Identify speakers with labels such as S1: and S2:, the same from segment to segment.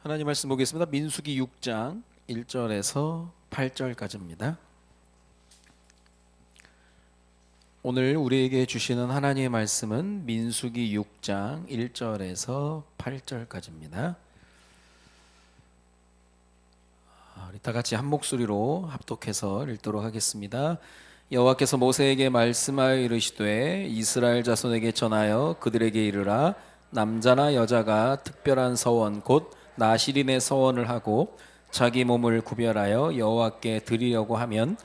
S1: 하나님 말씀 보겠습니다. 민수기 6장 1절에서 8절까지입니다. 오늘 우리에게 주시는 하나님의 말씀은 민수기 6장 1절에서 8절까지입니다. 우리 다 같이 한 목소리로 합독해서 읽도록 하겠습니다. 여호와께서 모세에게 말씀하여 이르시되 이스라엘 자손에게 전하여 그들에게 이르라. 남자나 여자가 특별한 서원 곧 나시린의 서원을 하고 자기 몸을 구별하여 여호와께 드리려고 하면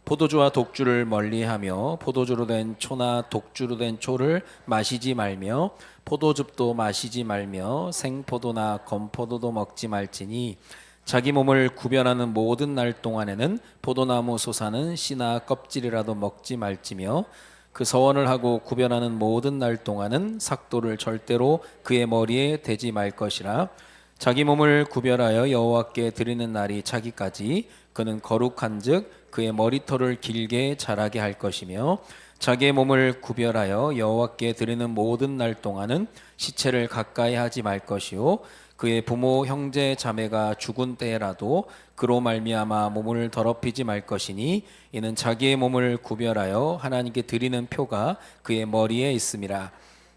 S1: 포도주와 독주를 멀리하며 포도주로 된 초나 독주로 된 초를 마시지 말며 포도즙도 마시지 말며 생포도나 건포도도 먹지 말지니 자기 몸을 구별하는 모든 날 동안에는 포도나무 솟아는 씨나 껍질이라도 먹지 말지며 그 서원을 하고 구별하는 모든 날 동안은 삭도를 절대로 그의 머리에 대지 말 것이라. 자기 몸을 구별하여 여호와께 드리는 날이 차기까지 그는 거룩한즉 그의 머리털을 길게 자라게 할 것이며 자기의 몸을 구별하여 여호와께 드리는 모든 날 동안은 시체를 가까이 하지 말 것이요 그의 부모 형제 자매가 죽은 때라도 그로 말미암아 몸을 더럽히지 말 것이니 이는 자기의 몸을 구별하여 하나님께 드리는 표가 그의 머리에 있음이라.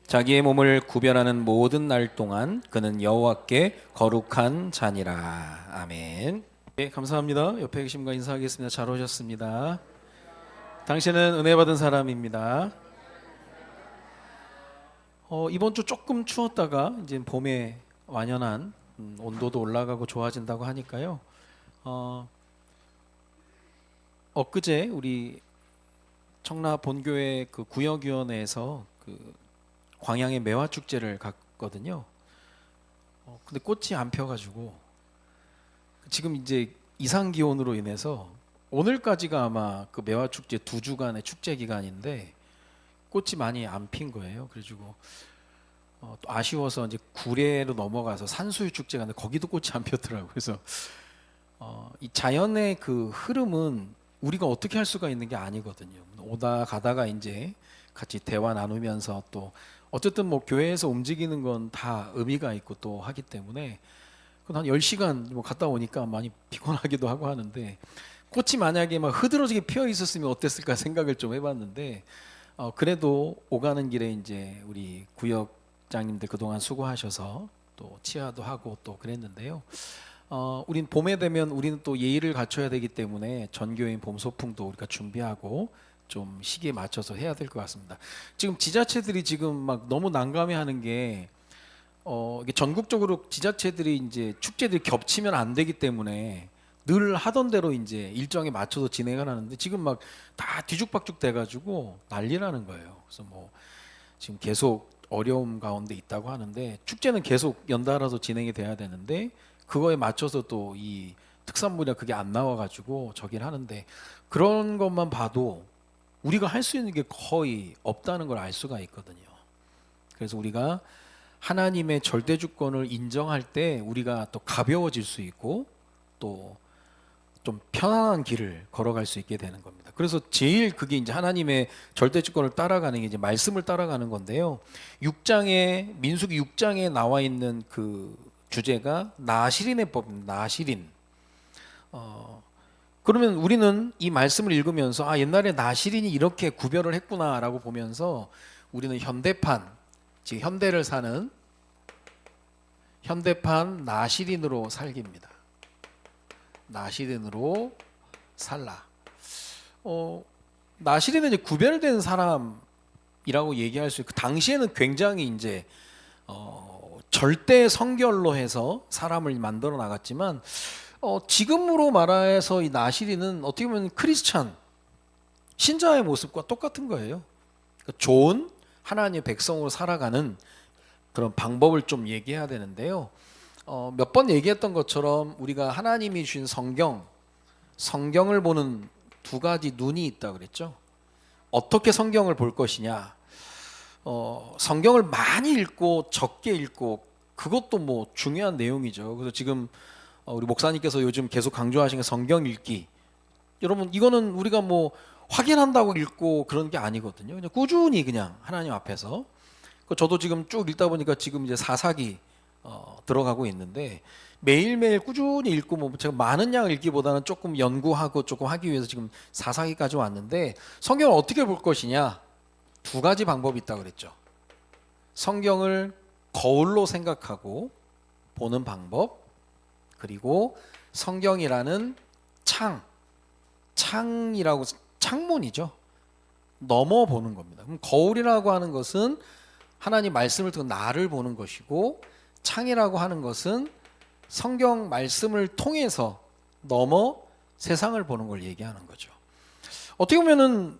S1: 자기의 몸을 구별하는 모든 날 동안 그는 여호와께 거룩한 자니라. 아멘. 네, 감사합니다. 옆에 계신 분 인사하겠습니다. 잘 오셨습니다. 당신은 은혜 받은 사람입니다. 이번 주 조금 추웠다가 이제 봄에 완연한 온도도 올라가고 좋아진다고 하니까요. 엊그제 우리 청라 본교회 그 구역위원회에서 그 광양의 매화 축제를 갔거든요. 근데 꽃이 안 펴가지고 지금 이제 이상 기온으로 인해서 오늘까지가 아마 그 매화 축제 2주간의 축제 기간인데 꽃이 많이 안 핀 거예요. 그래가지고 또 아쉬워서 이제 구례로 넘어가서 산수유 축제가 있는데 거기도 꽃이 안 폈더라고요. 그래서 이 자연의 그 흐름은 우리가 어떻게 할 수가 있는 게 아니거든요. 오다 가다가 이제 같이 대화 나누면서 또 어쨌든 뭐 교회에서 움직이는 건 다 의미가 있고 또 하기 때문에 한 10시간 뭐 갔다 오니까 많이 피곤하기도 하고 하는데 꽃이 만약에 막 흐드러지게 피어 있었으면 어땠을까 생각을 좀 해봤는데 그래도 오가는 길에 이제 우리 구역장님들 그동안 수고하셔서 또 치아도 하고 또 그랬는데요. 우린 봄에 되면 우리는 또 예의를 갖춰야 되기 때문에 전교인 봄 소풍도 우리가 준비하고 좀 시기에 맞춰서 해야 될 것 같습니다. 지금 지자체들이 지금 막 너무 난감해하는 게 이게 전국적으로 지자체들이 이제 축제들이 겹치면 안 되기 때문에 늘 하던 대로 이제 일정에 맞춰서 진행을 하는데 지금 막 다 뒤죽박죽 돼가지고 난리라는 거예요. 그래서 뭐 지금 계속 어려움 가운데 있다고 하는데 축제는 계속 연달아서 진행이 돼야 되는데 그거에 맞춰서 또 이 특산물이나 그게 안 나와가지고 저긴 하는데 그런 것만 봐도 우리가 할 수 있는 게 거의 없다는 걸 알 수가 있거든요. 그래서 우리가 하나님의 절대 주권을 인정할 때 우리가 또 가벼워질 수 있고 또 좀 편안한 길을 걸어갈 수 있게 되는 겁니다. 그래서 제일 그게 이제 하나님의 절대 주권을 따라가는 게 이제 말씀을 따라가는 건데요. 6장에 민수기 6장에 나와 있는 그 주제가 나시린의 법입니다. 나시린. 그러면 우리는 이 말씀을 읽으면서 옛날에 나시린이 이렇게 구별을 했구나라고 보면서 우리는 현대판, 즉 현대를 사는 현대판 나시린으로 살기입니다. 나시린으로 살라. 나시린은 이제 구별된 사람이라고 얘기할 수 있고 당시에는 굉장히 이제 절대 성결로 해서 사람을 만들어 나갔지만 지금으로 말해서 이 나시린은 어떻게 보면 크리스찬 신자의 모습과 똑같은 거예요. 그러니까 좋은 하나님의 백성으로 살아가는 그런 방법을 좀 얘기해야 되는데요. 몇 번 얘기했던 것처럼 우리가 하나님이 주신 성경을 보는 두 가지 눈이 있다 그랬죠. 어떻게 성경을 볼 것이냐. 성경을 많이 읽고 적게 읽고 그것도 뭐 중요한 내용이죠. 그래서 지금 우리 목사님께서 요즘 계속 강조하시는 성경 읽기. 여러분 이거는 우리가 뭐 확인한다고 읽고 그런 게 아니거든요. 그냥 꾸준히 그냥 하나님 앞에서. 저도 지금 쭉 읽다 보니까 지금 이제 사사기 들어가고 있는데 매일매일 꾸준히 읽고 뭐 제가 많은 양을 읽기보다는 조금 연구하고 조금 하기 위해서 지금 4사기까지 왔는데 성경을 어떻게 볼 것이냐 두 가지 방법이 있다고 그랬죠. 성경을 거울로 생각하고 보는 방법 그리고 성경이라는 창이라고 창문이죠. 넘어 보는 겁니다. 그럼 거울이라고 하는 것은 하나님 말씀을 듣고 나를 보는 것이고 창이라고 하는 것은 성경 말씀을 통해서 넘어 세상을 보는 걸 얘기하는 거죠. 어떻게 보면은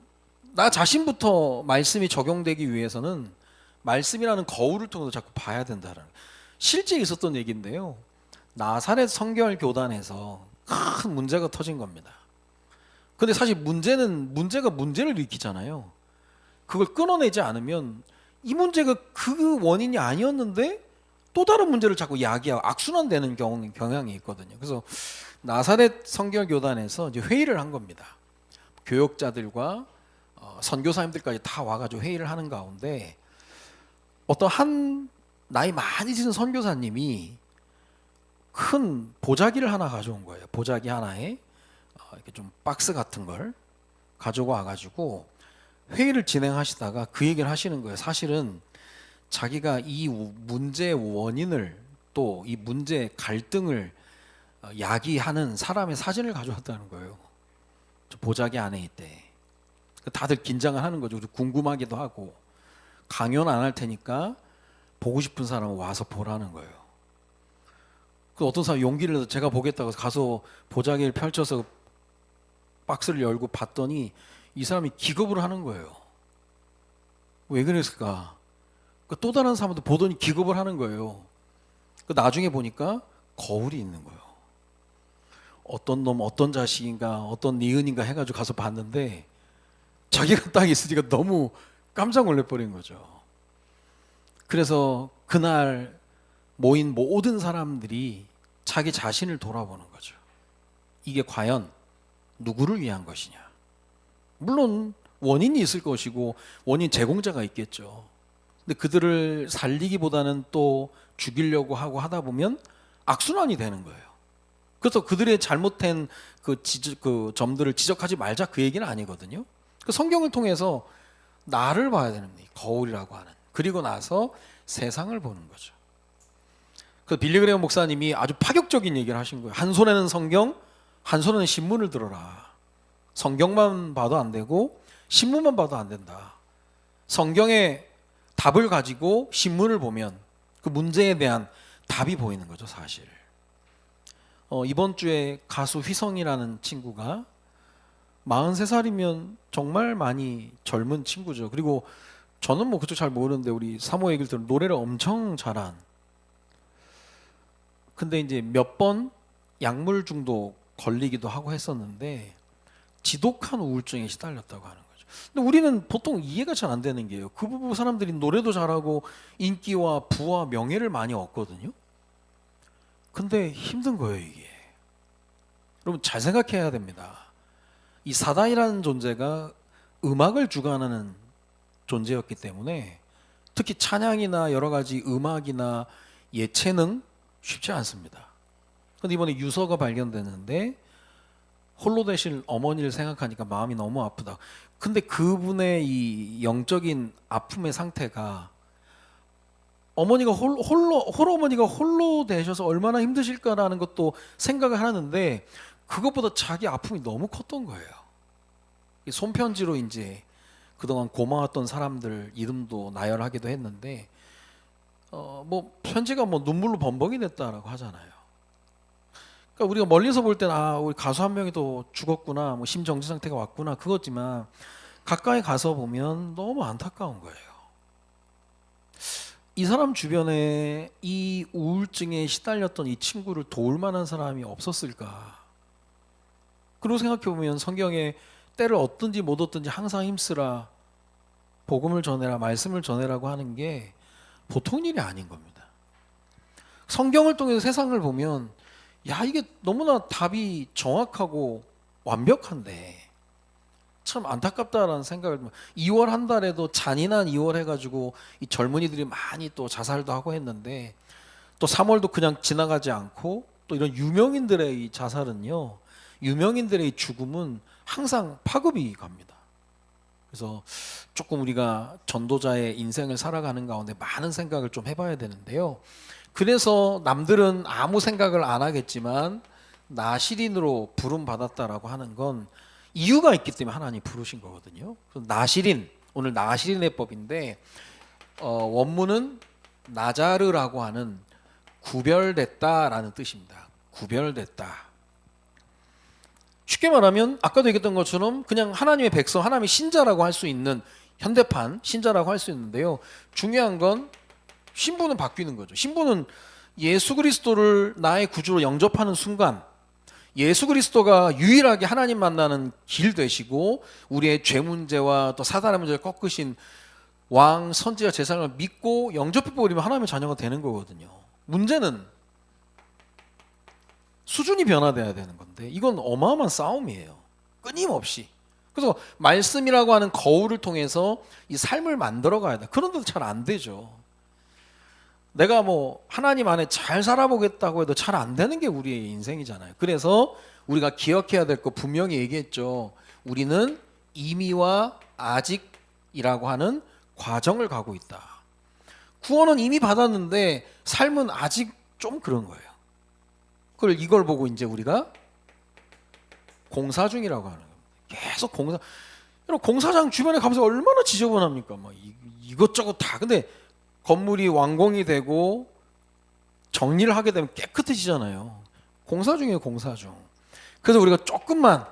S1: 나 자신부터 말씀이 적용되기 위해서는 말씀이라는 거울을 통해서 자꾸 봐야 된다는 실제 있었던 얘기인데요. 나사렛 성결 교단에서 큰 문제가 터진 겁니다. 근데 사실 문제가 문제를 일으키잖아요. 그걸 끊어내지 않으면 이 문제가 그 원인이 아니었는데 또 다른 문제를 자꾸 야기하고 악순환되는 경향이 있거든요. 그래서 나사렛 성결 교단에서 이제 회의를 한 겁니다. 교역자들과 선교사님들까지 다 와가지고 회의를 하는 가운데 어떤 한 나이 많이 드신 선교사님이 큰 보자기를 하나 가져온 거예요. 보자기 하나에 이렇게 좀 박스 같은 걸 가지고 와가지고 회의를 진행하시다가 그 얘기를 하시는 거예요. 사실은 자기가 이 문제의 원인을 또 이 문제 갈등을 야기하는 사람의 사진을 가져왔다는 거예요. 저 보자기 안에 있대. 다들 긴장을 하는 거죠. 궁금하기도 하고 강연 안 할 테니까 보고 싶은 사람은 와서 보라는 거예요. 그 어떤 사람 용기를 내서 제가 보겠다고 가서 보자기를 펼쳐서 박스를 열고 봤더니 이 사람이 기겁을 하는 거예요. 왜 그랬을까? 또 다른 사람도 보더니 기겁을 하는 거예요. 나중에 보니까 거울이 있는 거예요. 어떤 놈, 어떤 자식인가, 어떤 니은인가 해가지고 가서 봤는데 자기가 딱 있으니까 너무 깜짝 놀래버린 거죠. 그래서 그날 모인 모든 사람들이 자기 자신을 돌아보는 거죠. 이게 과연 누구를 위한 것이냐? 물론 원인이 있을 것이고 원인 제공자가 있겠죠. 근데 그들을 살리기보다는 또 죽이려고 하고 하다 보면 악순환이 되는 거예요. 그래서 그들의 잘못된 그 점들을 지적하지 말자 그 얘기는 아니거든요. 그 성경을 통해서 나를 봐야 되는 거울이라고 하는 그리고 나서 세상을 보는 거죠. 그 빌리 그레이엄 목사님이 아주 파격적인 얘기를 하신 거예요. 한 손에는 성경, 한 손에는 신문을 들어라. 성경만 봐도 안 되고 신문만 봐도 안 된다. 성경의 답을 가지고 신문을 보면 그 문제에 대한 답이 보이는 거죠, 사실. 이번 주에 가수 휘성이라는 친구가 43살이면 정말 많이 젊은 친구죠. 그리고 저는 뭐 그쪽 잘 모르는데 우리 사모 얘기를 들으면 노래를 엄청 잘한. 근데 이제 몇 번 약물 중독 걸리기도 하고 했었는데 지독한 우울증에 시달렸다고 하는 거죠. 근데 우리는 보통 이해가 잘 안 되는 게요. 그 부부 사람들이 노래도 잘하고 인기와 부와 명예를 많이 얻거든요. 근데 힘든 거예요, 이게. 여러분 잘 생각해야 됩니다. 이 사단이라는 존재가 음악을 주관하는 존재였기 때문에 특히 찬양이나 여러 가지 음악이나 예체능 쉽지 않습니다. 근데 이번에 유서가 발견됐는데 홀로 되실 어머니를 생각하니까 마음이 너무 아프다. 근데 그분의 이 영적인 아픔의 상태가 어머니가 홀어머니가 홀로 되셔서 얼마나 힘드실까라는 것도 생각을 하는데 그것보다 자기 아픔이 너무 컸던 거예요. 손편지로 이제 그동안 고마웠던 사람들 이름도 나열하기도 했는데 뭐 편지가 뭐 눈물로 범벅이 됐다라고 하잖아요. 그러니까 우리가 멀리서 볼 때는 우리 가수 한 명이 또 죽었구나, 뭐 심정지 상태가 왔구나 그거지만 가까이 가서 보면 너무 안타까운 거예요. 이 사람 주변에 이 우울증에 시달렸던 이 친구를 도울 만한 사람이 없었을까? 그리고 생각해 보면 성경에 때를 얻든지 못 얻든지 항상 힘쓰라, 복음을 전해라, 말씀을 전해라고 하는 게 보통 일이 아닌 겁니다. 성경을 통해서 세상을 보면 야, 이게 너무나 답이 정확하고 완벽한데 참 안타깝다라는 생각을 2월 한 달에도 잔인한 2월 해가지고 이 젊은이들이 많이 또 자살도 하고 했는데 또 3월도 그냥 지나가지 않고 또 이런 유명인들의 이 자살은요, 유명인들의 이 죽음은 항상 파급이 갑니다. 그래서 조금 우리가 전도자의 인생을 살아가는 가운데 많은 생각을 좀 해봐야 되는데요. 그래서 남들은 아무 생각을 안 하겠지만 나시린으로 부름 받았다라고 하는 건 이유가 있기 때문에 하나님 부르신 거거든요. 나시린, 오늘 나시린의 법인데 원문은 나자르라고 하는 구별됐다라는 뜻입니다. 구별됐다. 쉽게 말하면 아까도 얘기했던 것처럼 그냥 하나님의 백성, 하나님의 신자라고 할 수 있는 현대판 신자라고 할 수 있는데요. 중요한 건 신분은 바뀌는 거죠. 신분은 예수 그리스도를 나의 구주로 영접하는 순간 예수 그리스도가 유일하게 하나님 만나는 길 되시고 우리의 죄 문제와 또 사단의 문제를 꺾으신 왕, 선지자, 제사장을 믿고 영접해 버리면 하나님의 자녀가 되는 거거든요. 문제는 수준이 변화돼야 되는 건데 이건 어마어마한 싸움이에요. 끊임없이. 그래서 말씀이라고 하는 거울을 통해서 이 삶을 만들어 가야 돼. 그런데도 잘 안 되죠. 내가 뭐 하나님 안에 잘 살아보겠다고 해도 잘 안 되는 게 우리의 인생이잖아요. 그래서 우리가 기억해야 될 거 분명히 얘기했죠. 우리는 이미와 아직이라고 하는 과정을 가고 있다. 구원은 이미 받았는데 삶은 아직 좀 그런 거예요. 이걸 보고 이제 우리가 공사 중이라고 하는 겁니다. 계속 공사. 공사장 주변에 가면서 얼마나 지저분합니까? 막 이것저것 다. 근데 건물이 완공이 되고 정리를 하게 되면 깨끗해지잖아요. 공사 중이에요, 공사 중. 그래서 우리가 조금만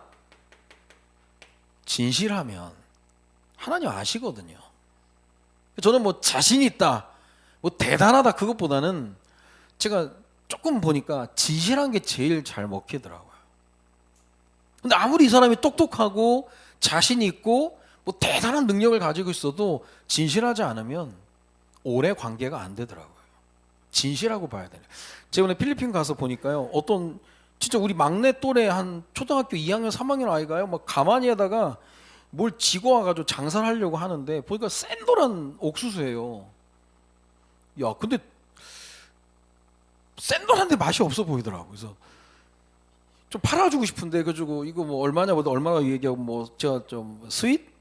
S1: 진실하면 하나님 아시거든요. 저는 뭐 자신 있다, 뭐 대단하다 그것보다는 제가 조금 보니까 진실한 게 제일 잘 먹히더라고요. 근데 아무리 이 사람이 똑똑하고 자신 있고 뭐 대단한 능력을 가지고 있어도 진실하지 않으면 오래 관계가 안 되더라고요. 진실하고 봐야 돼요. 제가 오늘 필리핀 가서 보니까요, 어떤 진짜 우리 막내 또래 한 초등학교 2학년, 3학년 아이가요, 막 가만히 하다가 뭘 지고 와가지고 장사를 하려고 하는데 보니까 샌돌한 옥수수예요. 야, 근데 샌돌한데 맛이 없어 보이더라고. 그래서 좀 팔아주고 싶은데 그래가지고 이거 뭐 얼마냐보다 얼마나 얘기하고 뭐 제가 좀 스윗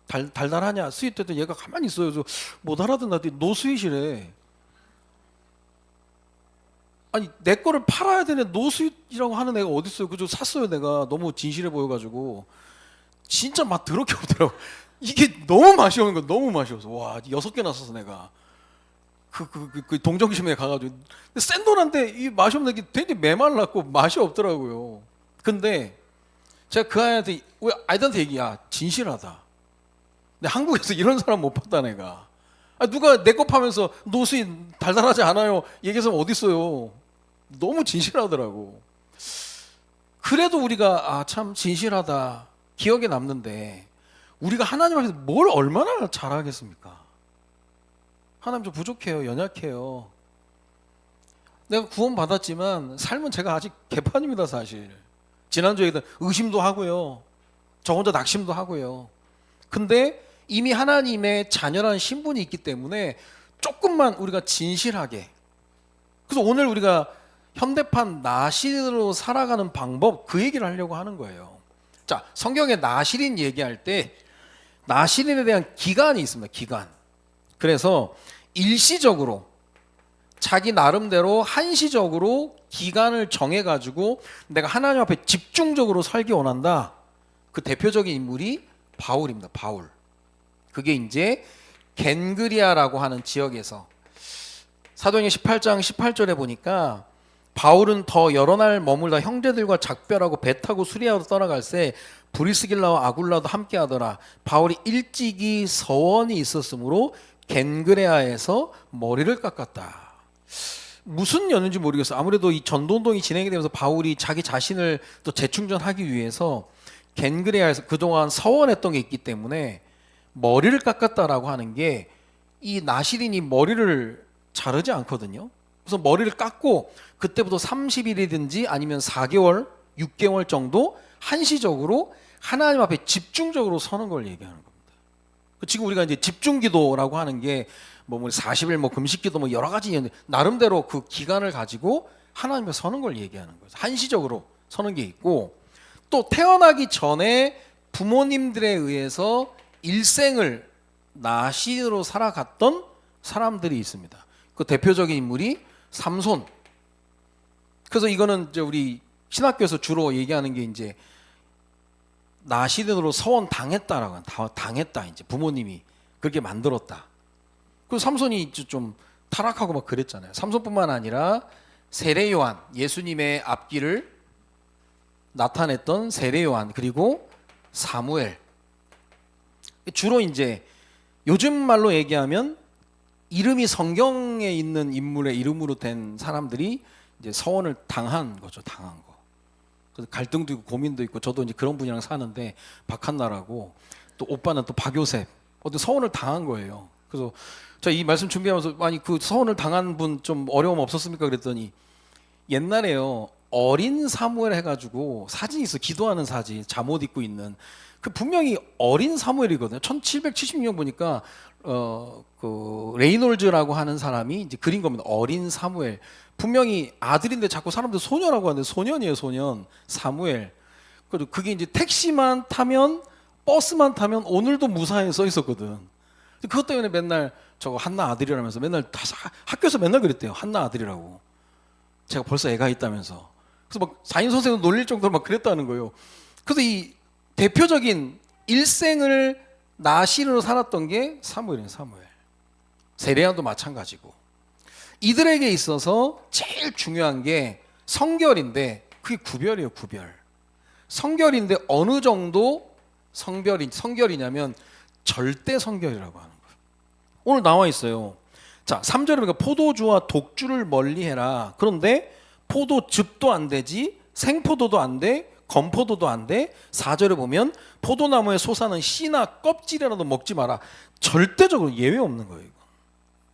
S1: 달달하냐 스윗 했더니 얘가 가만히 있어요. 그래서 못 알아듣나 노 스윗이래. 아니 내 거를 팔아야 되네 노 스윗이라고 하는 애가 어디 있어요? 그래서 샀어요. 내가 너무 진실해 보여가지고 진짜 맛 더럽게 없더라고. 이게 너무 맛이 없는 거 너무 맛이 없어. 와 6개나 샀어 내가. 그 동정심에 가가지고 샌돌한테 이 맛이 없는 게 되게 메말랐고 맛이 없더라고요. 근데 제가 그 아이한테 왜 아이한테 얘기야 진실하다. 근데 한국에서 이런 사람 못 봤다 내가. 누가 내 거 파면서 노수이 달달하지 않아요 얘기해서 어디 있어요. 너무 진실하더라고. 그래도 우리가 참 진실하다 기억에 남는데 우리가 하나님 앞에서 뭘 얼마나 잘하겠습니까? 하나님 좀 부족해요. 연약해요. 내가 구원 받았지만 삶은 제가 아직 개판입니다 사실. 지난주에 의심도 하고요. 저 혼자 낙심도 하고요. 근데 이미 하나님의 자녀라는 신분이 있기 때문에 조금만 우리가 진실하게. 그래서 오늘 우리가 현대판 나실로 살아가는 방법 그 얘기를 하려고 하는 거예요. 자, 성경에 나실인 얘기할 때 나실인에 대한 기간이 있습니다. 기간. 그래서 일시적으로 자기 나름대로 한시적으로 기간을 정해가지고 내가 하나님 앞에 집중적으로 살기 원한다. 그 대표적인 인물이 바울입니다. 바울. 그게 이제 겐그리아라고 하는 지역에서 사도행전 18장 18절에 보니까 바울은 더 여러 날 머물다 형제들과 작별하고 배 타고 수리아로 떠나갈새 브리스길라와 아굴라도 함께하더라. 바울이 일찍이 서원이 있었으므로 겐그레아에서 머리를 깎았다. 무슨 연인지 모르겠어요. 아무래도 이 전도운동이 진행이 되면서 바울이 자기 자신을 또 재충전하기 위해서 겐그레아에서 그동안 서원했던 게 있기 때문에 머리를 깎았다라고 하는 게 이 나시린이 머리를 자르지 않거든요. 그래서 머리를 깎고 그때부터 30일이든지 아니면 4개월, 6개월 정도 한시적으로 하나님 앞에 집중적으로 서는 걸 얘기하는 겁니다. 지금 우리가 이제 집중기도라고 하는 게 뭐 40일 뭐 금식기도 뭐 여러 가지 있는데 나름대로 그 기간을 가지고 하나님께 서는 걸 얘기하는 거예요. 한시적으로 서는 게 있고 또 태어나기 전에 부모님들에 의해서 일생을 나시로 살아갔던 사람들이 있습니다. 그 대표적인 인물이 삼손. 그래서 이거는 이제 우리 신학교에서 주로 얘기하는 게 이제 나시린으로 서원 당했다라고 당했다 이제 부모님이 그렇게 만들었다. 그 삼손이 좀 타락하고 막 그랬잖아요. 삼손뿐만 아니라 세례 요한 예수님의 앞길을 나타냈던 세례 요한 그리고 사무엘 주로 이제 요즘 말로 얘기하면 이름이 성경에 있는 인물의 이름으로 된 사람들이 이제 서원을 당한 거죠. 당한 거. 그래서 갈등도 있고 고민도 있고 저도 이제 그런 분이랑 사는데 박한나라고 또 오빠는 또 박요셉 어떤 서원을 당한 거예요. 그래서 자, 이 말씀 준비하면서 아니 그 서원을 당한 분 좀 어려움 없었습니까? 그랬더니 옛날에요 어린 사무엘 해가지고 사진이 있어 기도하는 사진 잠옷 입고 있는 그 분명히 어린 사무엘이거든요. 1776년 보니까 그 레이놀즈라고 하는 사람이 이제 그린 겁니다. 어린 사무엘 분명히 아들인데 자꾸 사람들 소년이라고 하는데 소년이에요 소년 사무엘. 그리고 그게 이제 택시만 타면 버스만 타면 오늘도 무사히 써 있었거든. 그것 때문에 맨날 저거 한나 아들이라면서 맨날 학교에서 맨날 그랬대요. 한나 아들이라고. 제가 벌써 애가 있다면서. 그래서 막 담임 선생님 놀릴 정도로 막 그랬다는 거예요. 그래서 이 대표적인 일생을 나시로 살았던 게 사무엘이에요. 사무엘. 세례야도 마찬가지고. 이들에게 있어서 제일 중요한 게 성결인데 그게 구별이에요. 구별. 성결인데 어느 정도 성결이냐면 절대 성결이라고 하는 거예요. 오늘 나와 있어요. 자, 3절에 보니까 포도주와 독주를 멀리해라. 그런데 포도즙도 안 되지, 생포도도 안 돼, 건포도도 안 돼. 4절에 보면 포도나무에 솟아는 씨나 껍질이라도 먹지 마라. 절대적으로 예외 없는 거예요. 이거.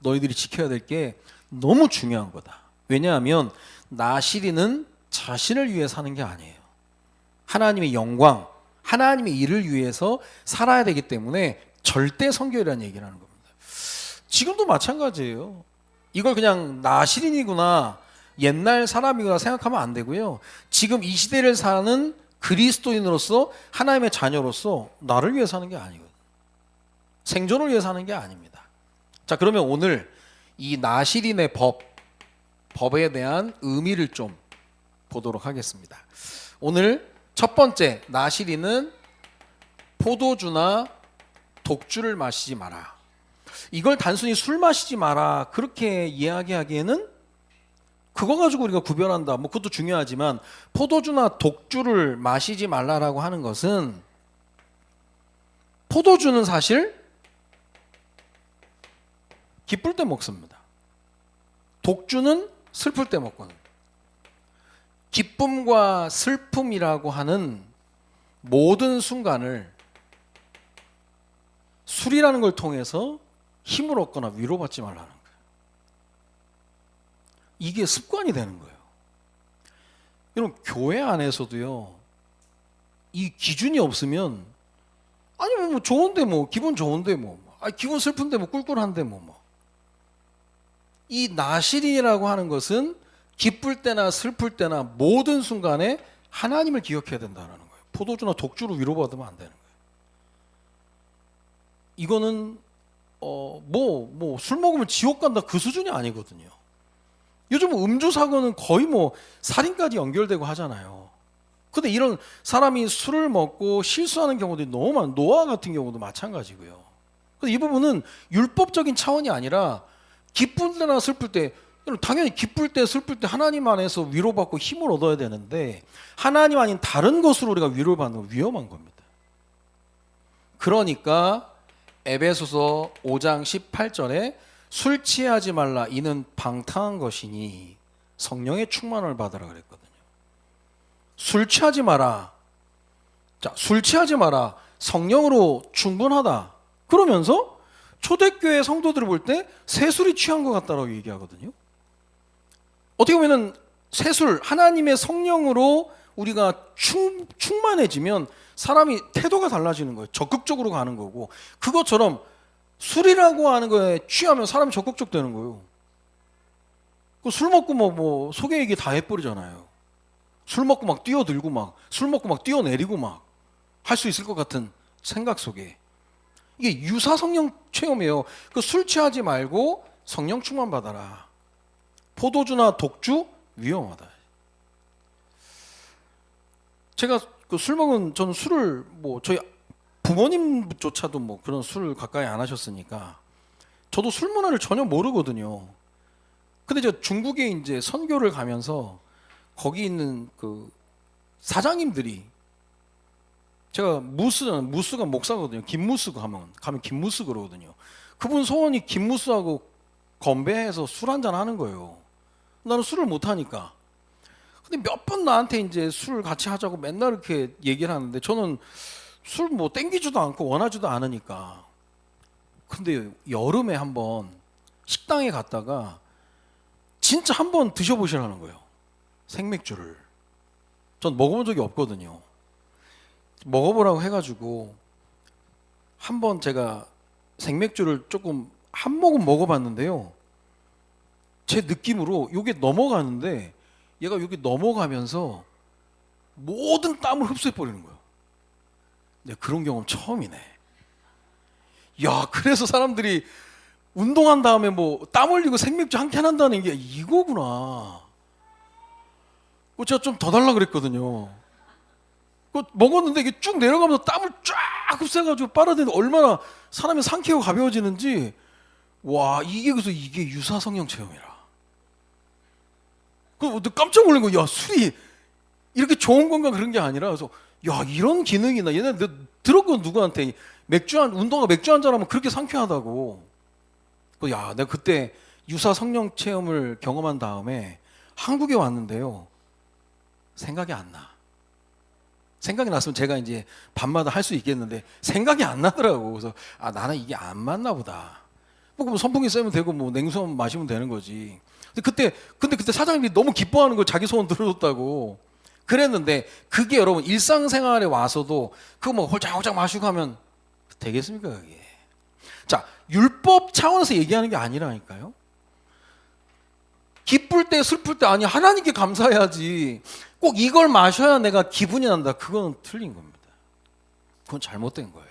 S1: 너희들이 지켜야 될 게 너무 중요한 거다. 왜냐하면 나시리는 자신을 위해 사는 게 아니에요. 하나님의 영광, 하나님의 일을 위해서 살아야 되기 때문에 절대 성결이라는 얘기를 하는 겁니다. 지금도 마찬가지예요. 이걸 그냥 나시린이구나 옛날 사람이구나 생각하면 안 되고요. 지금 이 시대를 사는 그리스도인으로서 하나님의 자녀로서 나를 위해 사는 게 아니거든요. 생존을 위해 사는 게 아닙니다. 자, 그러면 오늘 이 나시린의 법에 대한 의미를 좀 보도록 하겠습니다. 오늘 첫 번째 나시린은 포도주나 독주를 마시지 마라. 이걸 단순히 술 마시지 마라 그렇게 이야기하기에는 그거 가지고 우리가 구별한다 뭐 그것도 중요하지만 포도주나 독주를 마시지 말라라고 하는 것은 포도주는 사실 기쁠 때 먹습니다. 독주는 슬플 때 먹거든요. 기쁨과 슬픔이라고 하는 모든 순간을 술이라는 걸 통해서 힘을 얻거나 위로받지 말라는 거예요. 이게 습관이 되는 거예요. 여러분 교회 안에서도요. 이 기준이 없으면 아니 뭐 좋은데 뭐 기분 좋은데 뭐 아니 기분 슬픈데 뭐 꿀꿀한데 뭐 이 나시린이라고 하는 것은 기쁠 때나 슬플 때나 모든 순간에 하나님을 기억해야 된다는 거예요. 포도주나 독주로 위로받으면 안 되는 거예요. 이거는 뭐 술 먹으면 지옥 간다 그 수준이 아니거든요. 요즘 음주 사고는 거의 뭐 살인까지 연결되고 하잖아요. 근데 이런 사람이 술을 먹고 실수하는 경우들이 너무 많아요. 노아 같은 경우도 마찬가지고요. 근데 이 부분은 율법적인 차원이 아니라 기쁠 때나 슬플 때 당연히 기쁠 때 슬플 때 하나님 안에서 위로받고 힘을 얻어야 되는데 하나님 아닌 다른 것으로 우리가 위로를 받는 건 위험한 겁니다. 그러니까 에베소서 5장 18절에 술 취하지 말라 이는 방탕한 것이니 성령의 충만을 받으라 그랬거든요. 술 취하지 마라. 자, 술 취하지 마라. 성령으로 충분하다. 그러면서 초대교회 성도들을 볼 때 새술이 취한 것 같다라고 얘기하거든요. 어떻게 보면 새술 하나님의 성령으로 우리가 충만해지면 사람이 태도가 달라지는 거예요. 적극적으로 가는 거고, 그것처럼 술이라고 하는 거에 취하면 사람이 적극적 되는 거예요. 술 먹고 뭐 속의 얘기 다 해버리잖아요. 술 먹고 막 뛰어들고 막 술 먹고 막 뛰어내리고 막 할 수 있을 것 같은 생각 속에, 이게 유사 성령 체험이에요. 그 술 취하지 말고 성령 충만 받아라. 포도주나 독주 위험하다. 제가 그 술 먹은, 저는 술을 뭐 저희 부모님조차도 뭐 그런 술을 가까이 안 하셨으니까 저도 술 문화를 전혀 모르거든요. 근데 저 중국에 이제 선교를 가면서 거기 있는 그 사장님들이, 제가 무스가 목사거든요. 김무스 가면 김무스 그러거든요. 그분 소원이 김무스하고 건배해서 술 한잔 하는 거예요. 나는 술을 못 하니까. 근데 몇 번 나한테 이제 술 같이 하자고 맨날 이렇게 얘기를 하는데 저는 술 뭐 땡기지도 않고 원하지도 않으니까. 근데 여름에 한번 식당에 갔다가 진짜 한번 드셔보시라는 거예요. 생맥주를. 전 먹어본 적이 없거든요. 먹어보라고 해가지고 한번 제가 생맥주를 조금 한 모금 먹어봤는데요. 제 느낌으로 이게 넘어가는데 얘가 여기 넘어가면서 모든 땀을 흡수해버리는 거예요. 네, 그런 경험 처음이네. 야, 그래서 사람들이 운동한 다음에 뭐 땀 흘리고 생맥주 한 캔 한다는 게 이거구나. 제가 좀 더 달라 그랬거든요. 먹었는데 이게 쭉 내려가면서 땀을 쫙 흡수해가지고 빨아들이는데 얼마나 사람이 상쾌하고 가벼워지는지. 와, 그래서 이게 유사 성령 체험이라. 깜짝 놀란 거야. 야, 술이 이렇게 좋은 건가 그런 게 아니라, 그래서 야, 이런 기능이 있나. 얘네 들었거든, 누구한테. 운동화 맥주 한잔 하면 그렇게 상쾌하다고. 야, 내가 그때 유사 성령 체험을 경험한 다음에 한국에 왔는데요. 생각이 안 나. 생각이 났으면 제가 이제 밤마다 할 수 있겠는데 생각이 안 나더라고. 그래서 나는 이게 안 맞나 보다. 뭐 선풍기 쐬면 되고 뭐 냉수 마시면 되는 거지. 근데 그때 사장님이 너무 기뻐하는 걸, 자기 소원 들어줬다고 그랬는데, 그게 여러분 일상생활에 와서도 그거 뭐 홀짝홀짝 마시고 하면 되겠습니까 그게? 자, 율법 차원에서 얘기하는 게 아니라니까요. 기쁠 때 슬플 때, 아니 하나님께 감사해야지 꼭 이걸 마셔야 내가 기분이 난다. 그건 틀린 겁니다. 그건 잘못된 거예요.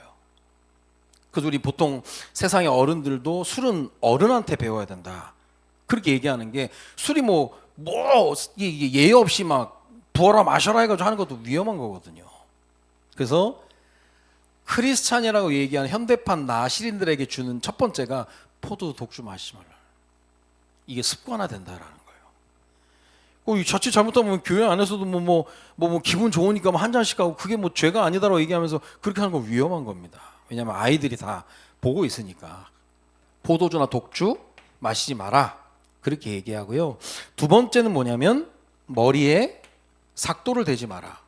S1: 그래서 우리 보통 세상의 어른들도 술은 어른한테 배워야 된다, 그렇게 얘기하는 게, 술이 이게 예의 없이 막 부어라 마셔라 해가지고 하는 것도 위험한 거거든요. 그래서 크리스찬이라고 얘기하는 현대판 나시린들에게 주는 첫 번째가 포도 독주 마시지 말라. 이게 습관화된다라는 거예요. 자칫 잘못하면 교회 안에서도 기분 좋으니까 한 잔씩 하고, 그게 뭐 죄가 아니다라고 얘기하면서 그렇게 하는 건 위험한 겁니다. 왜냐하면 아이들이 다 보고 있으니까. 포도주나 독주 마시지 마라, 그렇게 얘기하고요. 두 번째는 뭐냐면 머리에 삭도를 대지 마라.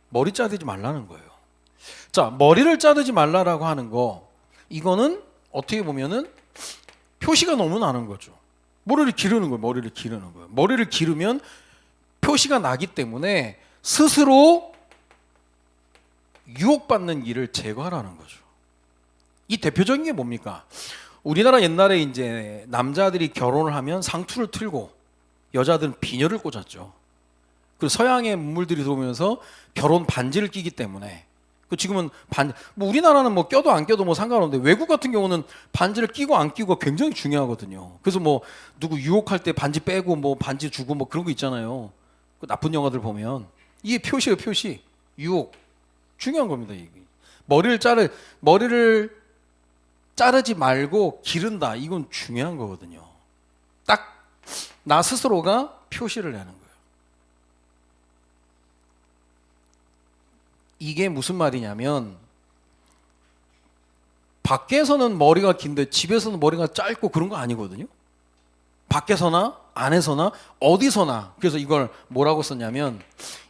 S1: 머리 자르지 말라는 거예요. 자, 머리를 자르지 말라라고 하는 거, 이거는 어떻게 보면은 표시가 너무 나는 거죠. 머리를 기르는 거예요. 머리를 기르면 표시가 나기 때문에 스스로 유혹받는 일을 제거하라는 거죠. 이 대표적인 게 뭡니까? 우리나라 옛날에 이제 남자들이 결혼을 하면 상투를 틀고 여자들은 비녀를 꽂았죠. 그리고 서양의 문물들이 들어오면서 결혼 반지를 끼기 때문에, 지금은 우리나라는 뭐 껴도 안 껴도 뭐 상관없는데, 외국 같은 경우는 반지를 끼고 안 끼고가 굉장히 중요하거든요. 그래서 뭐 누구 유혹할 때 반지 빼고 뭐 반지 주고 뭐 그런 거 있잖아요. 그 나쁜 영화들 보면 이게 표시예요, 표시. 유혹 중요한 겁니다. 이게 머리를 자르지 말고 기른다, 이건 중요한 거거든요. 딱 나 스스로가 표시를 내는 거예요. 이게 무슨 말이냐면, 밖에서는 머리가 긴데 집에서는 머리가 짧고 그런 거 아니거든요. 밖에서나 안에서나 어디서나. 그래서 이걸 뭐라고 썼냐면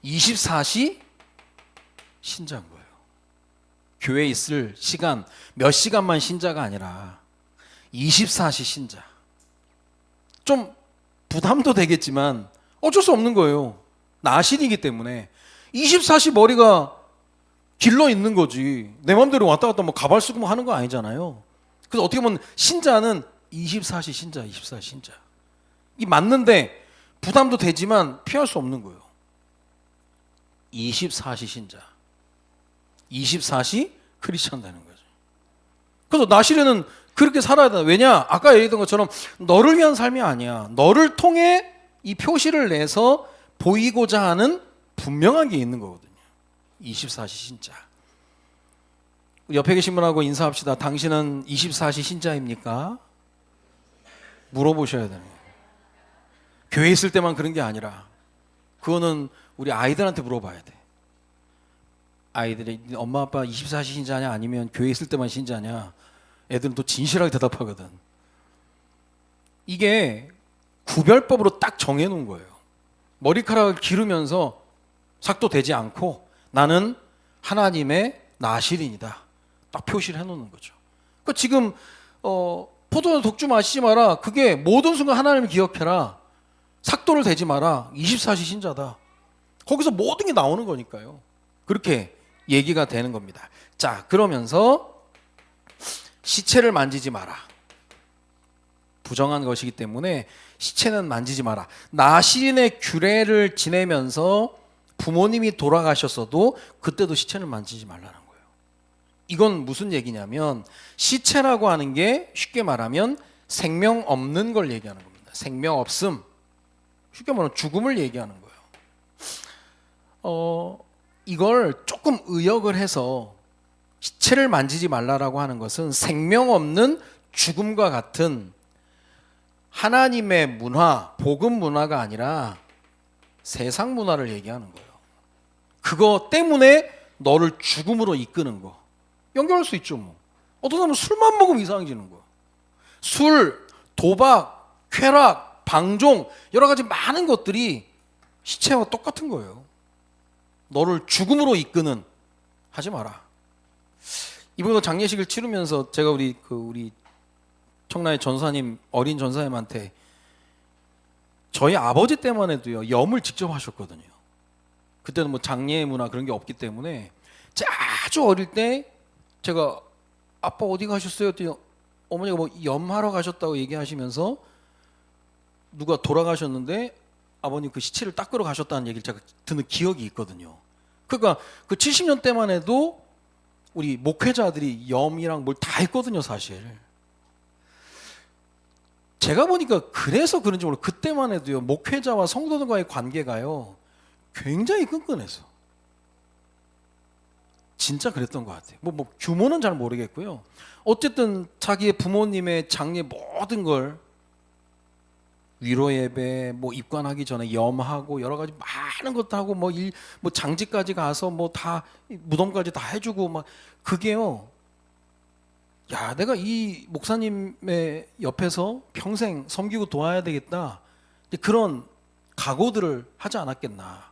S1: 24시 신자인 거예요. 교회에 있을 시간 몇 시간만 신자가 아니라 24시 신자. 좀 부담도 되겠지만 어쩔 수 없는 거예요. 나실이기 때문에 24시 머리가 길러 있는 거지. 내 맘대로 왔다 갔다 뭐 가발 쓰고 뭐 하는 거 아니잖아요. 그래서 어떻게 보면 신자는 24시 신자, 24시 신자. 이 맞는데 부담도 되지만 피할 수 없는 거예요. 24시 신자. 24시 크리스천 되는 거죠. 그래서 나실에는 그렇게 살아야 된다. 왜냐? 아까 얘기했던 것처럼 너를 위한 삶이 아니야. 너를 통해 이 표시를 내서 보이고자 하는 분명한 게 있는 거거든요. 24시 신자. 옆에 계신 분하고 인사합시다. 당신은 24시 신자입니까? 물어보셔야 돼요. 교회 있을 때만 그런 게 아니라 그거는 우리 아이들한테 물어봐야 돼. 아이들이 엄마 아빠 24시 신자냐 아니면 교회 있을 때만 신자냐? 애들은 또 진실하게 대답하거든. 이게 구별법으로 딱 정해놓은 거예요. 머리카락을 기르면서 삭도 되지 않고 나는 하나님의 나실인이다. 딱 표시를 해놓는 거죠. 그러니까 지금 포도주 독주 마시지 마라. 그게 모든 순간 하나님을 기억해라. 삭도를 대지 마라. 24시 신자다. 거기서 모든 게 나오는 거니까요. 그렇게 얘기가 되는 겁니다. 자, 그러면서 시체를 만지지 마라. 부정한 것이기 때문에 시체는 만지지 마라. 나실인의 규례를 지내면서 부모님이 돌아가셨어도 그때도 시체는 만지지 말라는 거예요. 이건 무슨 얘기냐면 시체라고 하는 게 쉽게 말하면 생명 없는 걸 얘기하는 겁니다. 생명 없음. 쉽게 말하면 죽음을 얘기하는 거예요. 이걸 조금 의역을 해서 시체를 만지지 말라라고 하는 것은 생명 없는 죽음과 같은 하나님의 문화, 복음 문화가 아니라 세상 문화를 얘기하는 거예요. 그거 때문에 너를 죽음으로 이끄는 거. 연결할 수 있죠, 뭐. 어떤 사람은 술만 먹으면 이상해지는 거야. 술, 도박, 쾌락, 방종, 여러 가지 많은 것들이 시체와 똑같은 거예요. 너를 죽음으로 이끄는, 하지 마라. 이번에 장례식을 치르면서 제가 우리 청라의 전사님, 어린 전사님한테 저희 아버지 때만 해도요, 염을 직접 하셨거든요. 그때는 뭐 장례 문화 그런 게 없기 때문에 아주 어릴 때 제가 아빠 어디 가셨어요? 했더니 어머니가 뭐 염하러 가셨다고 얘기하시면서 누가 돌아가셨는데 아버님 그 시체를 닦으러 가셨다는 얘기를 제가 듣는 기억이 있거든요. 그러니까 그 70년 때만 해도 우리 목회자들이 염이랑 뭘 다 했거든요, 사실. 제가 보니까 그래서 그런지 몰라요. 그때만 해도요, 목회자와 성도들과의 관계가요, 굉장히 끈끈했어. 진짜 그랬던 것 같아요. 뭐 규모는 잘 모르겠고요. 어쨌든 자기의 부모님의 장례 모든 걸 위로 예배, 뭐 입관하기 전에 염하고 여러 가지 많은 것도 하고 뭐 장지까지 가서 뭐 다 무덤까지 다 해주고 막 그게요. 야, 내가 이 목사님의 옆에서 평생 섬기고 도와야 되겠다. 그런 각오들을 하지 않았겠나.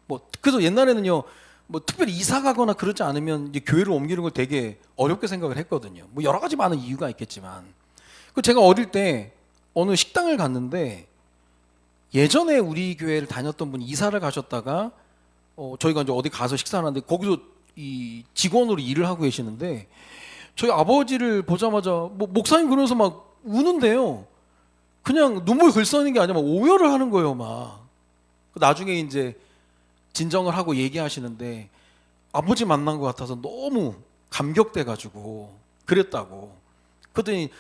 S1: 뭐 그래서 옛날에는요, 뭐 특별히 이사 가거나 그러지 않으면 이제 교회를 옮기는 걸 되게 어렵게 생각을 했거든요. 뭐 여러 가지 많은 이유가 있겠지만. 그 제가 어릴 때 어느 식당을 갔는데 예전에 우리 교회를 다녔던 분이 이사를 가셨다가 저희가 이제 어디 가서 식사를 하는데 거기서 이 직원으로 일을 하고 계시는데 저희 아버지를 보자마자 뭐 목사님 그러면서 막 우는데요. 그냥 눈물 글썽이는 게 아니라 막 오열을 하는 거예요, 막. 나중에 이제 진정을 하고 얘기하시는데 아버지 만난 것 같아서 너무 감격돼가지고 그랬다고. 그랬더니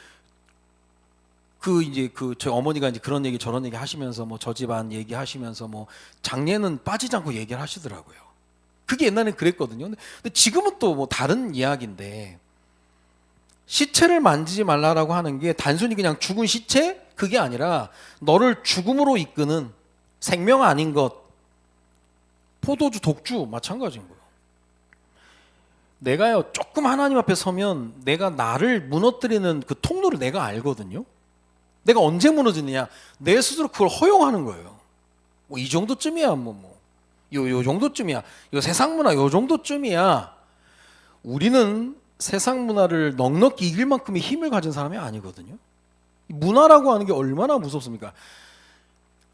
S1: 저희 어머니가 이제 그런 얘기 저런 얘기 하시면서 뭐 저 집안 얘기 하시면서 뭐 장례는 빠지지 않고 얘기를 하시더라고요. 그게 옛날엔 그랬거든요. 근데 지금은 또 뭐 다른 이야기인데 시체를 만지지 말라라고 하는 게 단순히 그냥 죽은 시체 그게 아니라 너를 죽음으로 이끄는 생명 아닌 것, 포도주, 독주 마찬가지인 거예요. 내가요 조금 하나님 앞에 서면 내가 나를 무너뜨리는 그 통로를 내가 알거든요. 내가 언제 무너지느냐, 내 스스로 그걸 허용하는 거예요. 뭐 이 정도쯤이야, 요 정도쯤이야, 요 세상 문화 요 정도쯤이야. 우리는 세상 문화를 넉넉히 이길 만큼의 힘을 가진 사람이 아니거든요. 문화라고 하는 게 얼마나 무섭습니까?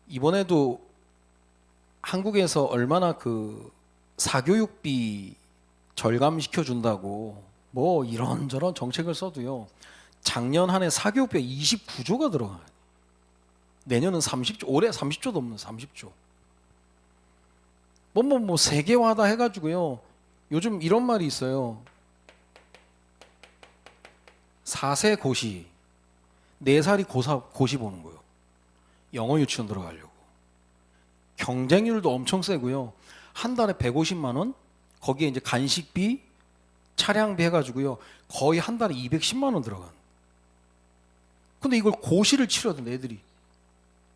S1: 이번에도 한국에서 얼마나 그 사교육비 절감시켜 준다고 뭐 이런저런 정책을 써도요. 작년 한 해 사교육비가 29조가 들어가요. 내년은 30조, 올해 30조도 없는 30조. 뭐 세계화다 해가지고요. 요즘 이런 말이 있어요. 4세 고시, 4살이 고시 보는 거예요. 영어 유치원 들어가려고. 경쟁률도 엄청 세고요. 한 달에 150만 원, 거기에 이제 간식비, 차량비 해가지고요. 거의 한 달에 210만 원 들어간. 근데 이걸 고시를 치러든 애들이.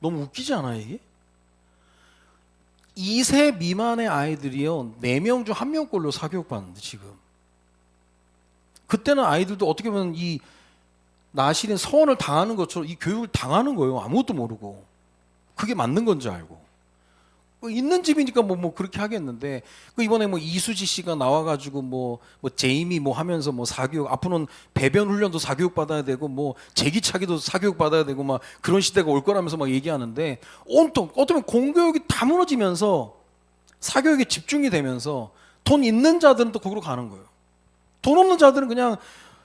S1: 너무 웃기지 않아요, 이게? 2세 미만의 아이들이요. 4명 중 1명꼴로 사교육 받는데 지금. 그때는 아이들도 어떻게 보면 이 나실인 서원을 당하는 것처럼 이 교육을 당하는 거예요. 아무것도 모르고. 그게 맞는 건지 알고. 있는 집이니까 뭐 그렇게 하겠는데 이번에 뭐 이수지 씨가 나와가지고 뭐 제이미 뭐 하면서 뭐 사교육 앞으로는 배변 훈련도 사교육 받아야 되고 뭐 제기차기도 사교육 받아야 되고 막 그런 시대가 올 거라면서 막 얘기하는데 온통 어쩌면 공교육이 다 무너지면서 사교육에 집중이 되면서 돈 있는 자들은 또 거기로 가는 거예요. 돈 없는 자들은 그냥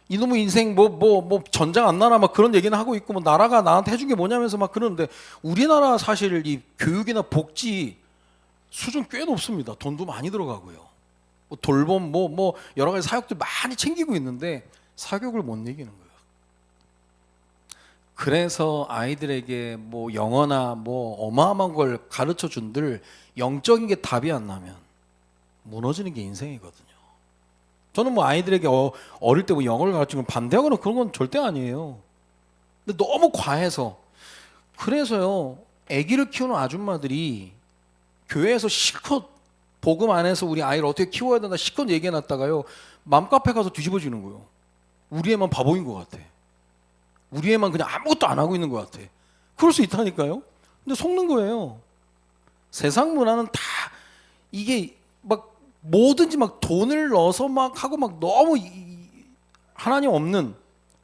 S1: 이놈의 인생 뭐 전장 안 나나 막 그런 얘기는 하고 있고 뭐 나라가 나한테 해준 게 뭐냐면서 막 그러는데 우리나라 사실 이 교육이나 복지 수준 꽤 높습니다. 돈도 많이 들어가고요. 뭐 돌봄 뭐 여러 가지 사역들 많이 챙기고 있는데 사교육을 못 이기는 거예요. 그래서 아이들에게 뭐 영어나 뭐 어마어마한 걸 가르쳐 준들 영적인 게 답이 안 나면 무너지는 게 인생이거든요. 저는 뭐 아이들에게 어릴 때 뭐 영어를 가르치는 건 반대하거나 그런 건 절대 아니에요. 근데 너무 과해서 그래서요. 아기를 키우는 아줌마들이 교회에서 실컷 복음 안에서 우리 아이를 어떻게 키워야 된다 실컷 얘기해놨다가요. 맘카페 가서 뒤집어지는 거예요. 우리 애만 바보인 것 같아. 우리 애만 그냥 아무것도 안 하고 있는 것 같아. 그럴 수 있다니까요. 근데 속는 거예요. 세상 문화는 다 이게 막 뭐든지 막 돈을 넣어서 막 하고 막 너무 하나님 없는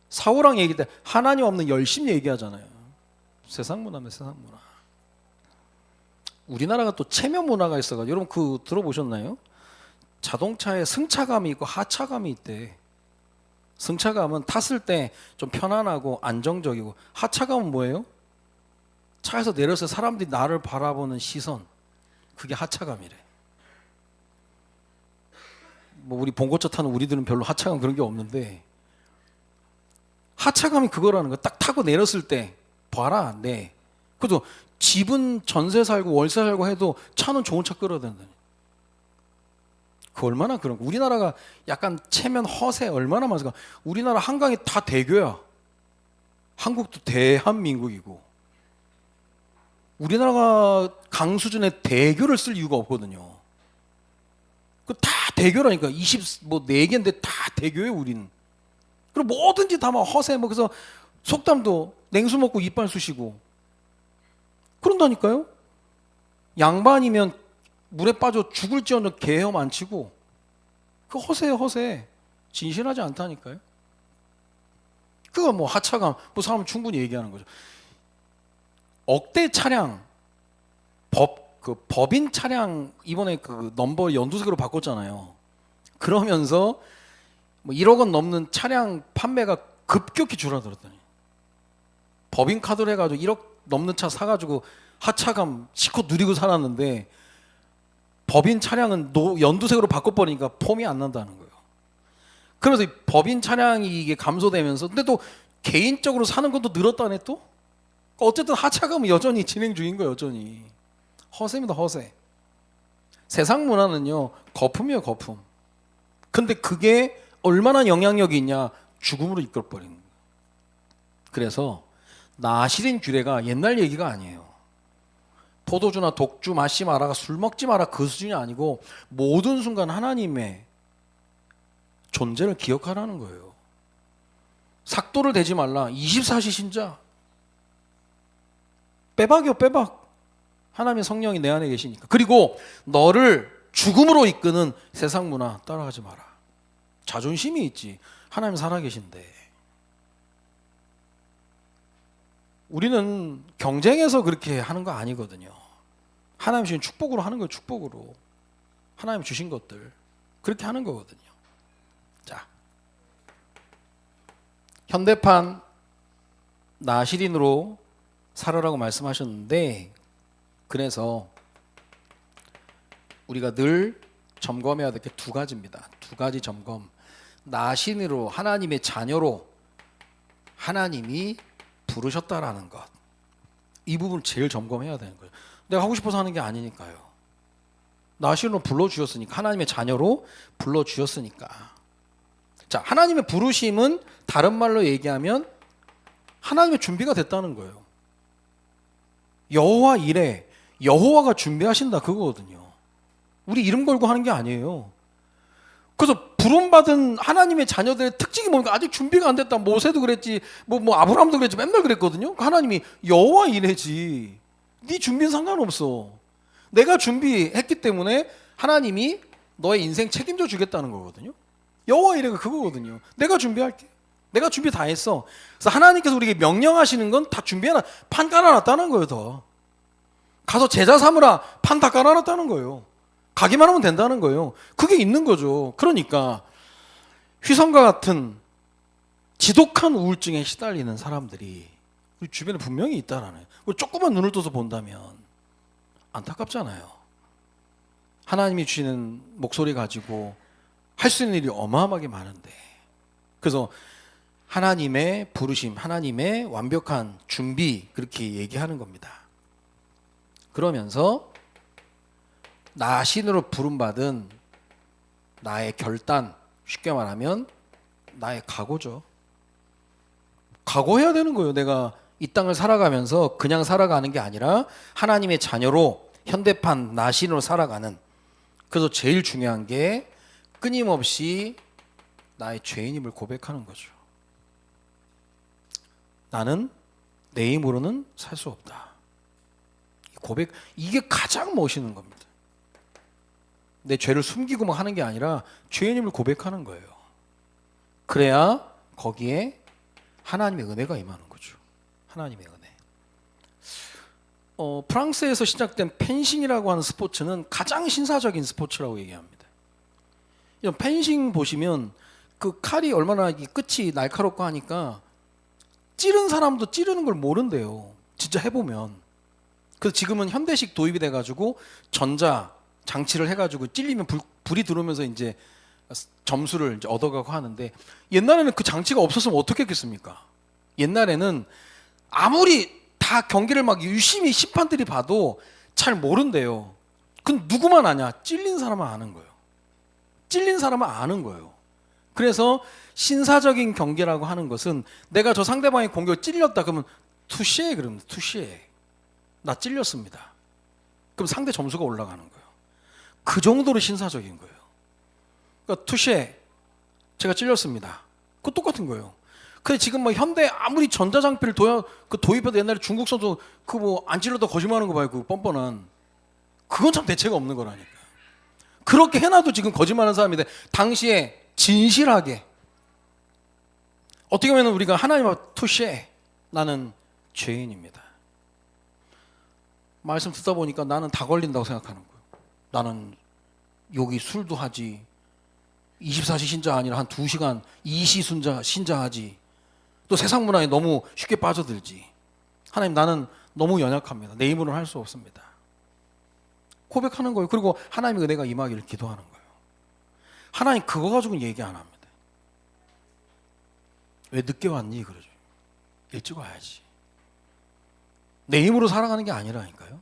S1: 사우랑 얘기 때 하나님 없는 열심 얘기하잖아요. 세상 문화면 세상 문화. 우리나라가 또 체면 문화가 있어가지고 여러분 그 들어보셨나요? 자동차에 승차감이 있고 하차감이 있대. 승차감은 탔을 때 좀 편안하고 안정적이고 하차감은 뭐예요? 차에서 내려서 사람들이 나를 바라보는 시선 그게 하차감이래. 뭐 우리 봉고차 타는 우리들은 별로 하차감 그런 게 없는데 하차감이 그거라는 거. 딱 타고 내렸을 때 봐라 네. 그래도 집은 전세 살고 월세 살고 해도 차는 좋은 차 끌어야 된다니. 그 얼마나 그런 거. 우리나라가 약간 체면 허세 얼마나 많을까. 우리나라 한강이 다 대교야. 한국도 대한민국이고 우리나라가 강 수준의 대교를 쓸 이유가 없거든요. 그 다 대교라니까. 24개인데 다 대교예요 우리는. 그리고 뭐든지 다 막 허세 뭐 그래서 속담도 냉수 먹고 이빨 쑤시고 그런다니까요. 양반이면 물에 빠져 죽을지언정 개헤엄 안 치고 그 허세예요 허세. 진실하지 않다니까요. 그거 뭐 하차감 뭐 사람은 충분히 얘기하는 거죠. 억대 차량 법인 차량 이번에 그 넘버 연두색으로 바꿨잖아요. 그러면서 뭐 1억 원 넘는 차량 판매가 급격히 줄어들었더니 법인 카드로 해가지고 1억 넘는 차 사가지고 하차감 실컷 누리고 살았는데 법인 차량은 연두색으로 바꿔버리니까 폼이 안 난다는 거예요. 그래서 이 법인 차량이 이게 감소되면서 근데 또 개인적으로 사는 것도 늘었다네 또. 어쨌든 하차감은 여전히 진행 중인 거예요. 여전히 허세입니다 허세. 세상 문화는요 거품이에요 거품. 근데 그게 얼마나 영향력이 있냐. 죽음으로 이끌어버리는 거예요. 그래서 나실인 규례가 옛날 얘기가 아니에요. 포도주나 독주 마시 마라 술 먹지 마라 그 수준이 아니고 모든 순간 하나님의 존재를 기억하라는 거예요. 삭도를 대지 말라. 24시 신자. 빼박이요 빼박. 하나님의 성령이 내 안에 계시니까. 그리고 너를 죽음으로 이끄는 세상 문화 따라가지 마라. 자존심이 있지. 하나님 살아계신데. 우리는 경쟁해서 그렇게 하는 거 아니거든요. 하나님 주신 축복으로 하는 거예요. 축복으로. 하나님 주신 것들. 그렇게 하는 거거든요. 자, 현대판 나시린으로 살아라고 말씀하셨는데, 그래서 우리가 늘 점검해야 될 게 두 가지입니다. 두 가지 점검. 나신으로, 하나님의 자녀로 하나님이 부르셨다라는 것. 이 부분을 제일 점검해야 되는 거예요. 내가 하고 싶어서 하는 게 아니니까요. 나신으로 불러주셨으니까, 하나님의 자녀로 불러주셨으니까. 자, 하나님의 부르심은 다른 말로 얘기하면 하나님의 준비가 됐다는 거예요. 여호와 이래, 여호와가 준비하신다, 그거거든요. 우리 이름 걸고 하는 게 아니에요. 그래서 부름받은 하나님의 자녀들의 특징이 뭡니까? 아직 준비가 안 됐다. 모세도 그랬지, 뭐 아브라함도 그랬지, 맨날 그랬거든요. 하나님이 여호와 이래지, 네 준비는 상관없어. 내가 준비했기 때문에 하나님이 너의 인생 책임져 주겠다는 거거든요. 여호와 이래가 그거거든요. 내가 준비할게. 내가 준비 다 했어. 그래서 하나님께서 우리에게 명령하시는 건 다 준비해놔. 판 깔아놨다는 거예요. 더 가서 제자 삼으라. 판 다 깔아놨다는 거예요. 가기만 하면 된다는 거예요. 그게 있는 거죠. 그러니까 휘성과 같은 지독한 우울증에 시달리는 사람들이 우리 주변에 분명히 있다라는, 조금만 눈을 떠서 본다면 안타깝잖아요. 하나님이 주시는 목소리 가지고 할 수 있는 일이 어마어마하게 많은데, 그래서 하나님의 부르심, 하나님의 완벽한 준비, 그렇게 얘기하는 겁니다. 그러면서 나신으로 부름받은 나의 결단, 쉽게 말하면 나의 각오죠. 각오해야 되는 거예요. 내가 이 땅을 살아가면서 그냥 살아가는 게 아니라 하나님의 자녀로 현대판 나신으로 살아가는. 그래서 제일 중요한 게 끊임없이 나의 죄인임을 고백하는 거죠. 나는 내 힘으로는 살 수 없다. 고백, 이게 가장 멋있는 겁니다. 내 죄를 숨기고 막 하는 게 아니라 죄인임을 고백하는 거예요. 그래야 거기에 하나님의 은혜가 임하는 거죠. 하나님의 은혜. 프랑스에서 시작된 펜싱이라고 하는 스포츠는 가장 신사적인 스포츠라고 얘기합니다. 펜싱 보시면 그 칼이 얼마나 끝이 날카롭고 하니까 찌른 사람도 찌르는 걸 모른대요. 진짜 해보면. 그래서 지금은 현대식 도입이 돼가지고 전자 장치를 해가지고 찔리면 불이 들어오면서 이제 점수를 이제 얻어가고 하는데, 옛날에는 그 장치가 없었으면 어떻게 했겠습니까? 옛날에는 아무리 다 경기를 막 유심히 심판들이 봐도 잘 모른대요. 그건 누구만 아냐? 찔린 사람만 아는 거예요. 찔린 사람만 아는 거예요. 그래서 신사적인 경기라고 하는 것은 내가 저 상대방의 공격을 찔렸다 그러면 투시에, 그러면 투시에 나 찔렸습니다. 그럼 상대 점수가 올라가는 거예요. 그 정도로 신사적인 거예요. 그러니까 투시에 제가 찔렸습니다. 그거 똑같은 거예요. 근데 지금 뭐 현대 아무리 전자장비를 도입해도 옛날에 중국 선수 그 뭐 안 찔러도 거짓말하는 거 봐요. 그 뻔뻔한. 그건 참 대체가 없는 거라니까. 그렇게 해놔도 지금 거짓말하는 사람인데, 당시에 진실하게 어떻게 보면 우리가 하나님 앞에 투시에 나는 죄인입니다. 말씀 듣다 보니까 나는 다 걸린다고 생각하는 거예요. 나는 여기 술도 하지, 24시 신자 아니라 한 2시간 2시 신자하지, 또 세상 문화에 너무 쉽게 빠져들지. 하나님, 나는 너무 연약합니다. 내 힘으로는 할 수 없습니다. 고백하는 거예요. 그리고 하나님의 은혜가 임하기를 기도하는 거예요. 하나님 그거 가지고는 얘기 안 합니다. 왜 늦게 왔니? 그러죠. 일찍 와야지. 내 힘으로 살아가는 게 아니라니까요.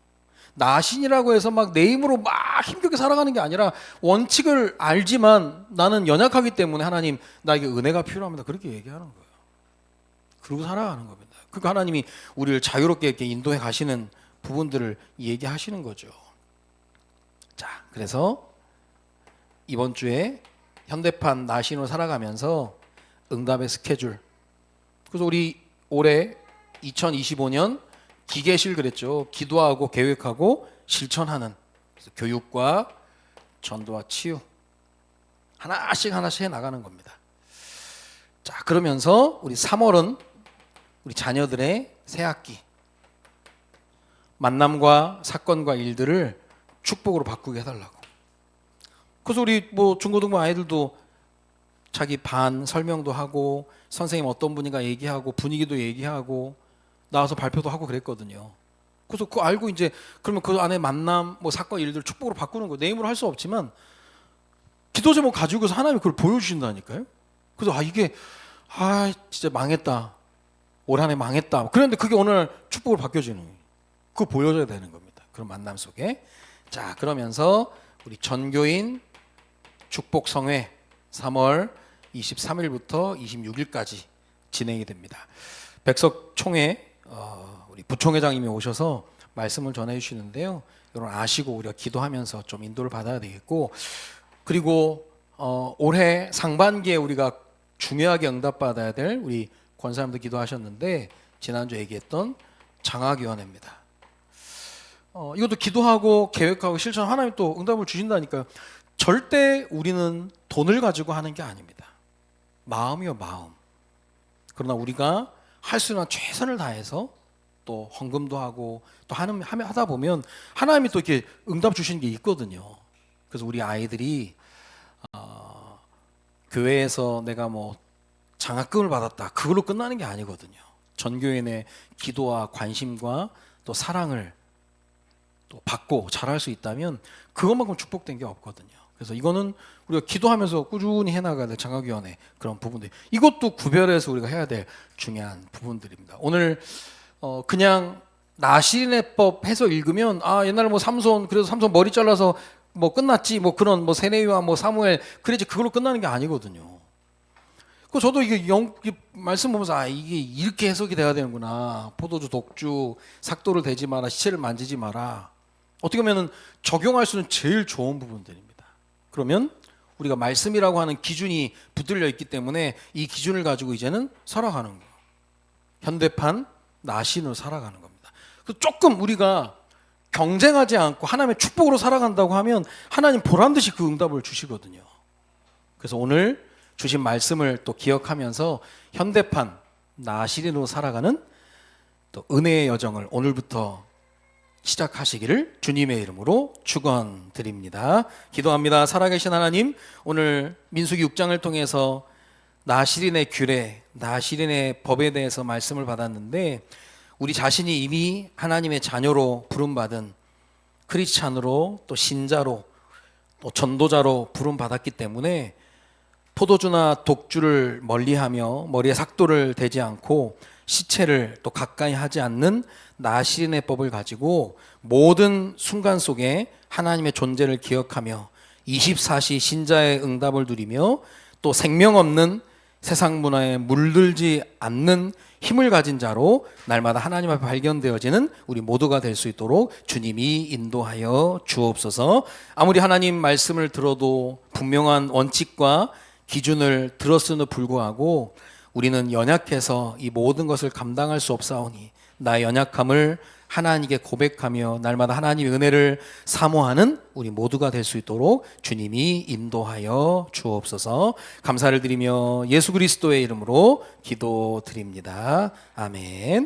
S1: 나신이라고 해서 막 내 힘으로 막 힘겹게 살아가는 게 아니라 원칙을 알지만 나는 연약하기 때문에 하나님 나에게 은혜가 필요합니다. 그렇게 얘기하는 거예요. 그러고 살아가는 겁니다. 그러니까 하나님이 우리를 자유롭게 이렇게 인도해 가시는 부분들을 얘기하시는 거죠. 자, 그래서 이번 주에 현대판 나신으로 살아가면서 응답의 스케줄. 그래서 우리 올해 2025년 기계실 그랬죠. 기도하고 계획하고 실천하는. 그래서 교육과 전도와 치유 하나씩 해 나가는 겁니다. 자, 그러면서 우리 3월은 우리 자녀들의 새학기. 만남과 사건과 일들을 축복으로 바꾸게 해달라고. 그래서 우리 뭐 중고등부 아이들도 자기 반 설명도 하고 선생님 어떤 분인가 얘기하고 분위기도 얘기하고 나와서 발표도 하고 그랬거든요. 그래서 그거 알고 이제 그러면 그 안에 만남 뭐 사건 일들 축복으로 바꾸는 거 내 힘으로 할 수 없지만 기도 제목 가지고서 하나님이 그걸 보여주신다니까요. 그래서 이게 진짜 망했다. 올 한 해 망했다. 그런데 그게 오늘 축복으로 바뀌어지는 거예요. 그거 보여줘야 되는 겁니다. 그런 만남 속에. 자, 그러면서 우리 전교인 축복 성회 3월 23일부터 26일까지 진행이 됩니다. 백석 총회 우리 부총회장님이 오셔서 말씀을 전해 주시는데요. 여러분 아시고 우리가 기도하면서 좀 인도를 받아야 되겠고, 그리고 올해 상반기에 우리가 중요하게 응답받아야 될 우리 권사님도 기도하셨는데 지난주 얘기했던 장학위원회입니다. 이것도 기도하고 계획하고 실천 하나님 또 응답을 주신다니까요. 절대 우리는 돈을 가지고 하는 게 아닙니다. 마음이요, 마음. 그러나 우리가 할 수 있는 최선을 다해서 또 헌금도 하고 또 하다 보면 하나님이 또 이렇게 응답 주시는 게 있거든요. 그래서 우리 아이들이 교회에서 내가 뭐 장학금을 받았다 그걸로 끝나는 게 아니거든요. 전교인의 기도와 관심과 또 사랑을 또 받고 잘할 수 있다면 그것만큼 축복된 게 없거든요. 그래서 이거는 우리가 기도하면서 꾸준히 해나가야 될 장학위원회 그런 부분들, 이것도 구별해서 우리가 해야 될 중요한 부분들입니다. 오늘 그냥 나시린의법 해서 읽으면 옛날에 뭐 삼손, 그래서 삼손 머리 잘라서 뭐 끝났지, 뭐 그런 뭐 세레위와 뭐 사무엘 그래지 그걸로 끝나는 게 아니거든요. 그 저도 이게 말씀 보면서 이게 이렇게 해석이 돼야 되는구나. 포도주, 독주, 삭도를 대지 마라, 시체를 만지지 마라. 어떻게 보면 적용할 수 있는 제일 좋은 부분들입니다. 그러면 우리가 말씀이라고 하는 기준이 붙들려 있기 때문에 이 기준을 가지고 이제는 살아가는 거예요. 현대판 나신으로 살아가는 겁니다. 조금 우리가 경쟁하지 않고 하나님의 축복으로 살아간다고 하면 하나님 보란듯이 그 응답을 주시거든요. 그래서 오늘 주신 말씀을 또 기억하면서 현대판 나시린으로 살아가는 또 은혜의 여정을 오늘부터 시작하시기를 주님의 이름으로 축원드립니다. 기도합니다. 살아계신 하나님, 오늘 민수기 6장을 통해서 나시린의 규례, 나시린의 법에 대해서 말씀을 받았는데 우리 자신이 이미 하나님의 자녀로 부름받은 크리스찬으로 또 신자로 또 전도자로 부름받았기 때문에 포도주나 독주를 멀리하며 머리에 삭도를 대지 않고 시체를 또 가까이 하지 않는 나시린의 법을 가지고 모든 순간 속에 하나님의 존재를 기억하며 24시 신자의 응답을 누리며 또 생명 없는 세상 문화에 물들지 않는 힘을 가진 자로 날마다 하나님 앞에 발견되어지는 우리 모두가 될 수 있도록 주님이 인도하여 주옵소서. 아무리 하나님 말씀을 들어도 분명한 원칙과 기준을 들었음에도 불구하고 우리는 연약해서 이 모든 것을 감당할 수 없사오니 나의 연약함을 하나님께 고백하며 날마다 하나님의 은혜를 사모하는 우리 모두가 될 수 있도록 주님이 인도하여 주옵소서. 감사를 드리며 예수 그리스도의 이름으로 기도드립니다. 아멘.